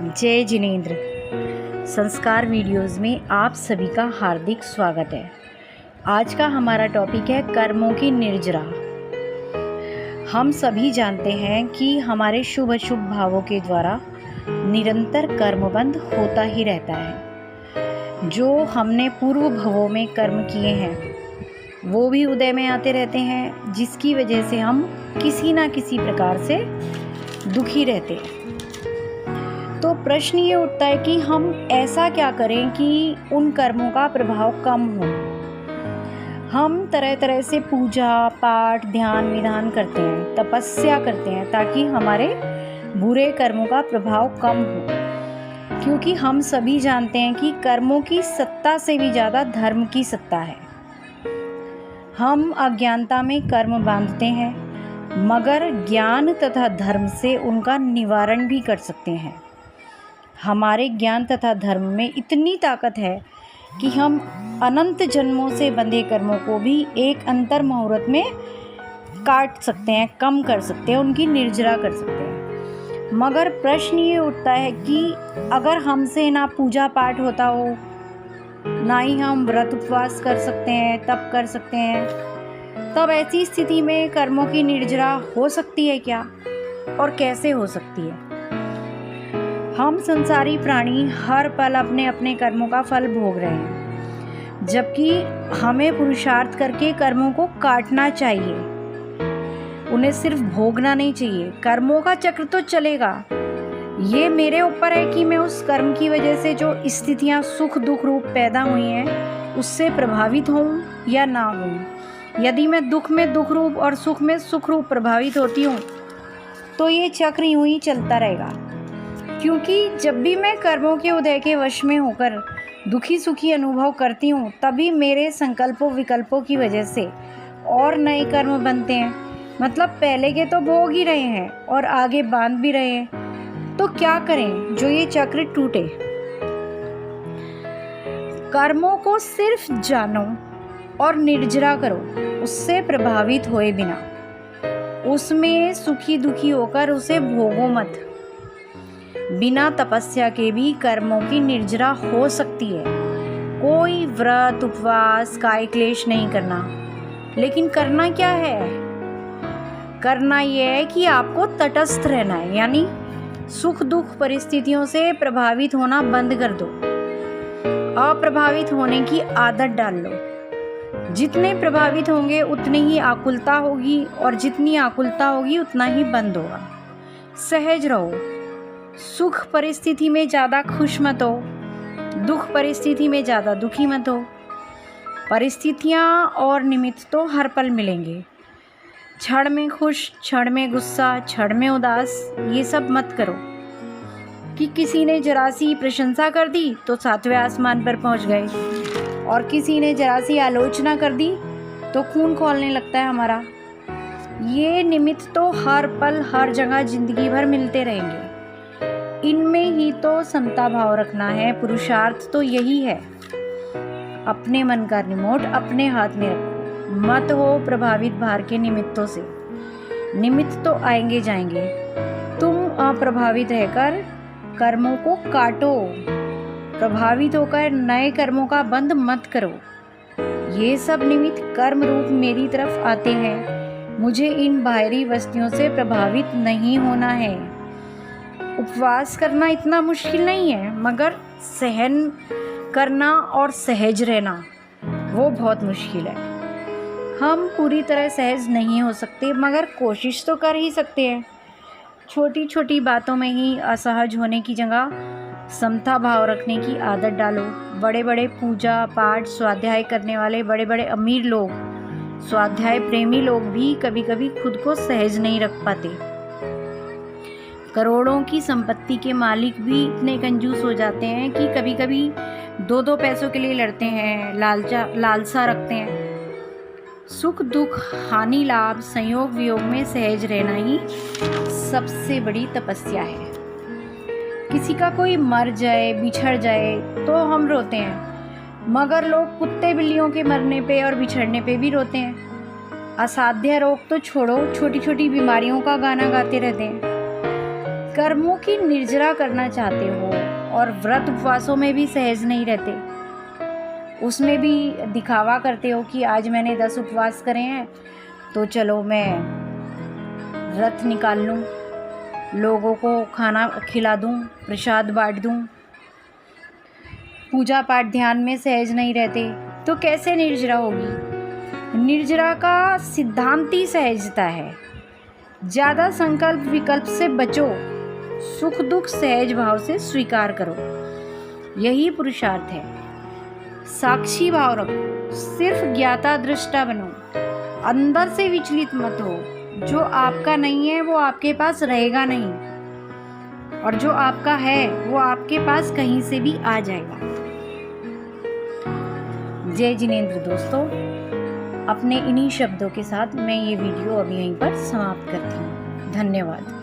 जय जिनेंद्र। संस्कार वीडियोस में आप सभी का हार्दिक स्वागत है। आज का हमारा टॉपिक है कर्मों की निर्जरा। हम सभी जानते हैं कि हमारे शुभ अशुभ भावों के द्वारा निरंतर कर्मबंध होता ही रहता है। जो हमने पूर्व भवों में कर्म किए हैं वो भी उदय में आते रहते हैं, जिसकी वजह से हम किसी ना किसी प्रकार से दुखी रहते हैं। तो प्रश्न ये उठता है कि हम ऐसा क्या करें कि उन कर्मों का प्रभाव कम हो। हम तरह तरह से पूजा पाठ ध्यान विधान करते हैं, तपस्या करते हैं ताकि हमारे बुरे कर्मों का प्रभाव कम हो, क्योंकि हम सभी जानते हैं कि कर्मों की सत्ता से भी ज़्यादा धर्म की सत्ता है। हम अज्ञानता में कर्म बांधते हैं, मगर ज्ञान तथा धर्म से उनका निवारण भी कर सकते हैं। हमारे ज्ञान तथा धर्म में इतनी ताकत है कि हम अनंत जन्मों से बंधे कर्मों को भी एक अंतर मुहूर्त में काट सकते हैं, कम कर सकते हैं, उनकी निर्जरा कर सकते हैं। मगर प्रश्न ये उठता है कि अगर हमसे ना पूजा पाठ होता हो, ना ही हम व्रत उपवास कर सकते हैं, तप कर सकते हैं, तब ऐसी स्थिति में कर्मों की निर्जरा हो सकती है क्या, और कैसे हो सकती है? हम संसारी प्राणी हर पल अपने अपने कर्मों का फल भोग रहे हैं, जबकि हमें पुरुषार्थ करके कर्मों को काटना चाहिए। उन्हें सिर्फ भोगना नहीं चाहिए। कर्मों का चक्र तो चलेगा, ये मेरे ऊपर है कि मैं उस कर्म की वजह से जो स्थितियां सुख दुख रूप पैदा हुई हैं उससे प्रभावित हूँ या ना हूँ। यदि मैं दुख में दुख रूप और सुख में सुख रूप प्रभावित होती हूँ तो ये चक्र यूं ही चलता रहेगा, क्योंकि जब भी मैं कर्मों के उदय के वश में होकर दुखी सुखी अनुभव करती हूँ तभी मेरे संकल्पों विकल्पों की वजह से और नए कर्म बनते हैं। मतलब पहले के तो भोग ही रहे हैं और आगे बांध भी रहे हैं। तो क्या करें जो ये चक्र टूटे? कर्मों को सिर्फ जानो और निर्जरा करो, उससे प्रभावित होए बिना। उसमें सुखी दुखी होकर उसे भोगो मत। बिना तपस्या के भी कर्मों की निर्जरा हो सकती है। कोई व्रत उपवास काय क्लेश नहीं करना। लेकिन करना क्या है? करना यह है कि आपको तटस्थ रहना है, यानी सुख दुख परिस्थितियों से प्रभावित होना बंद कर दो। अप्रभावित होने की आदत डाल लो। जितने प्रभावित होंगे उतनी ही आकुलता होगी, और जितनी आकुलता होगी उतना ही बंद होगा। सहज रहो। सुख परिस्थिति में ज़्यादा खुश मत हो, दुख परिस्थिति में ज़्यादा दुखी मत हो। परिस्थितियाँ और निमित्त तो हर पल मिलेंगे। क्षण में खुश, क्षण में गुस्सा, क्षण में उदास, ये सब मत करो कि किसी ने जरा सी प्रशंसा कर दी तो 7वें आसमान पर पहुंच गए, और किसी ने जरा सी आलोचना कर दी तो खून खौलने लगता है हमारा। ये निमित्त तो हर पल हर जगह जिंदगी भर मिलते रहेंगे। इनमें ही तो समता भाव रखना है। पुरुषार्थ तो यही है। अपने मन का रिमोट अपने हाथ में रखो। मत हो प्रभावित बाहर के निमित्तों से। निमित्त तो आएंगे जाएंगे। तुम अप्रभावित रहकर कर्मों को काटो। प्रभावित होकर नए कर्मों का बंध मत करो। ये सब निमित्त कर्म रूप मेरी तरफ आते हैं। मुझे इन बाहरी वस्तुओं से प्रभावित नहीं होना है। उपवास करना इतना मुश्किल नहीं है, मगर सहन करना और सहज रहना वो बहुत मुश्किल है। हम पूरी तरह सहज नहीं हो सकते, मगर कोशिश तो कर ही सकते हैं। छोटी छोटी बातों में ही असहज होने की जगह समता भाव रखने की आदत डालो। बड़े बड़े पूजा पाठ स्वाध्याय करने वाले बड़े बड़े अमीर लोग, स्वाध्याय प्रेमी लोग भी कभी कभी खुद को सहज नहीं रख पाते। करोड़ों की संपत्ति के मालिक भी इतने कंजूस हो जाते हैं कि कभी कभी दो दो पैसों के लिए लड़ते हैं, लालसा रखते हैं। सुख दुख हानि लाभ संयोग वियोग में सहज रहना ही सबसे बड़ी तपस्या है। किसी का कोई मर जाए बिछड़ जाए तो हम रोते हैं, मगर लोग कुत्ते बिल्लियों के मरने पे और बिछड़ने पे भी रोते हैं। असाध्य रोग तो छोड़ो, छोटी छोटी बीमारियों का गाना गाते रहते हैं। कर्मों की निर्जरा करना चाहते हो और व्रत उपवासों में भी सहज नहीं रहते, उसमें भी दिखावा करते हो कि आज मैंने 10 उपवास करे हैं तो चलो मैं व्रत निकाल लूँ, लोगों को खाना खिला दूँ, प्रसाद बांट दूँ, पूजा पाठ ध्यान में सहज नहीं रहते, तो कैसे निर्जरा होगी। निर्जरा का सिद्धांत ही सहजता है। ज़्यादा संकल्प विकल्प से बचो, सुख दुख सहज भाव से स्वीकार करो, यही पुरुषार्थ है। साक्षी भाव रखो, सिर्फ ज्ञाता दृष्टा बनो, अंदर से विचलित मत हो। जो आपका नहीं है वो आपके पास रहेगा नहीं, और जो आपका है वो आपके पास कहीं से भी आ जाएगा। जय जिनेंद्र दोस्तों, अपने इन्हीं शब्दों के साथ मैं ये वीडियो अभी यहीं पर समाप्त करती हूँ। धन्यवाद।